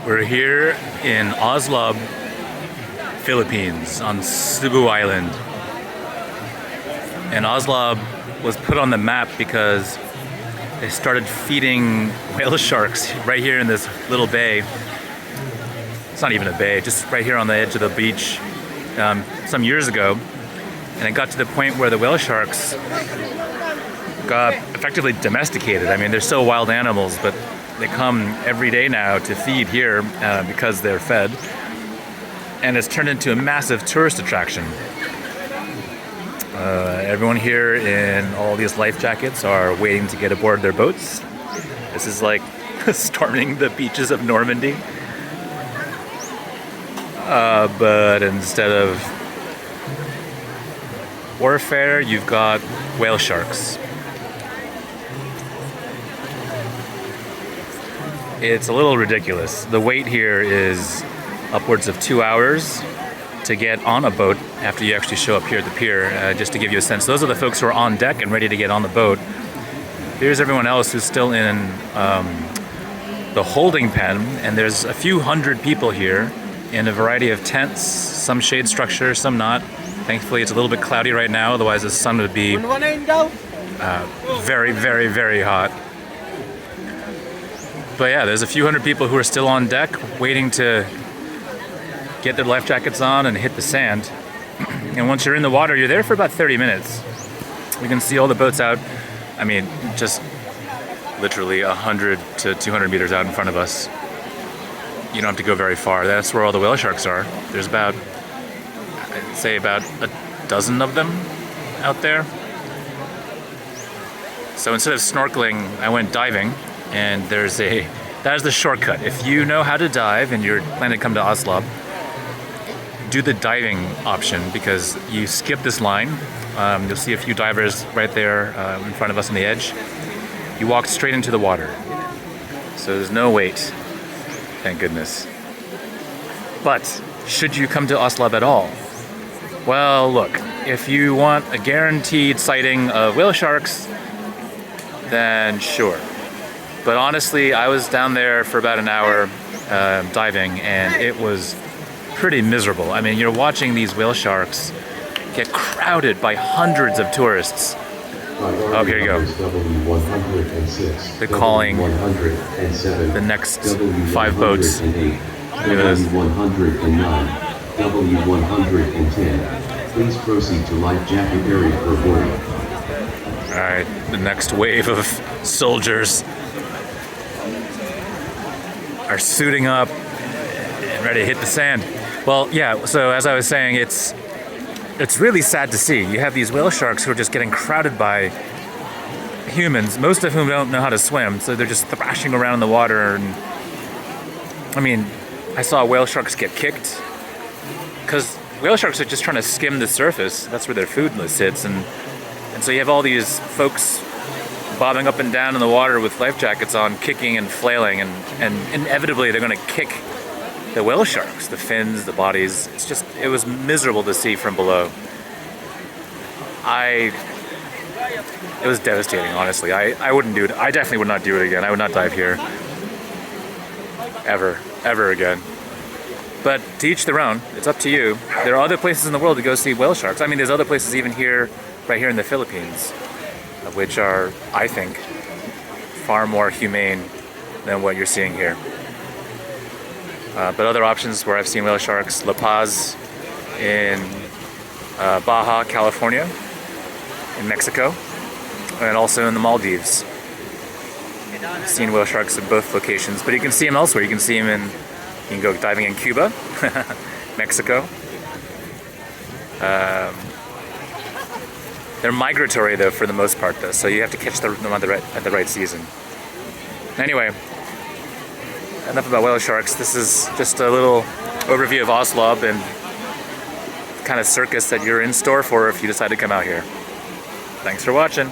We're here in Oslob, Philippines, on Cebu Island. And Oslob was put on the map because they started feeding whale sharks right here in this little bay. It's not even a bay, just right here on the edge of the beach some years ago. And it got to the point where the whale sharks got effectively domesticated. I mean, they're still wild animals, but they come every day now to feed here because they're fed. And it's turned into a massive tourist attraction. Everyone here in all these life jackets are waiting to get aboard their boats. This is like storming the beaches of Normandy. But instead of warfare, you've got whale sharks. It's a little ridiculous. The wait here is upwards of 2 hours to get on a boat after you actually show up here at the pier. Just to give you a sense, those are the folks who are on deck and ready to get on the boat. Here's everyone else who's still in the holding pen, and there's a few hundred people here in a variety of tents, some shade structure, some not. Thankfully it's a little bit cloudy right now, otherwise the sun would be very, very, very hot. But yeah, there's a few hundred people who are still on deck waiting to get their life jackets on and hit the sand. And once you're in the water, you're there for about 30 minutes. You can see all the boats out. I mean, just literally 100 to 200 meters out in front of us. You don't have to go very far. That's where all the whale sharks are. There's about, I'd say about a dozen of them out there. So instead of snorkeling, I went diving. And that is the shortcut. If you know how to dive and you're planning to come to Oslob, do the diving option because you skip this line. You'll see a few divers right there in front of us on the edge. You walk straight into the water. So there's no wait. Thank goodness. But should you come to Oslob at all? Well, look, if you want a guaranteed sighting of whale sharks, then sure. But honestly, I was down there for about an hour diving, and it was pretty miserable. I mean, you're watching these whale sharks get crowded by hundreds of tourists. Oh, here you go. They're calling the next 5 boats. Look at this. W110. Please proceed to life jacket area for boarding. All right, the next wave of soldiers are suiting up and ready to hit the sand. Well, yeah, so as I was saying, it's really sad to see. You have these whale sharks who are just getting crowded by humans, most of whom don't know how to swim, so they're just thrashing around in the water. And I mean, I saw whale sharks get kicked because whale sharks are just trying to skim the surface. That's where their food sits. And so you have all these folks bobbing up and down in the water with life jackets on, kicking and flailing, and inevitably they're going to kick the whale sharks, the fins, the bodies. It was miserable to see from below. It was devastating, honestly. I wouldn't do it. I definitely would not do it again. I would not dive here. Ever again. But to each their own. It's up to you. There are other places in the world to go see whale sharks. I mean, there's other places even here, right here in the Philippines, which are, I think, far more humane than what you're seeing here. But other options where I've seen whale sharks, La Paz in Baja, California, in Mexico, and also in the Maldives. I've seen whale sharks in both locations, but you can see them elsewhere. You can go diving in Cuba, Mexico. They're migratory, though, for the most part, though, so you have to catch them at the right season. Anyway, enough about whale sharks. This is just a little overview of Oslob and the kind of circus that you're in store for if you decide to come out here. Thanks for watching.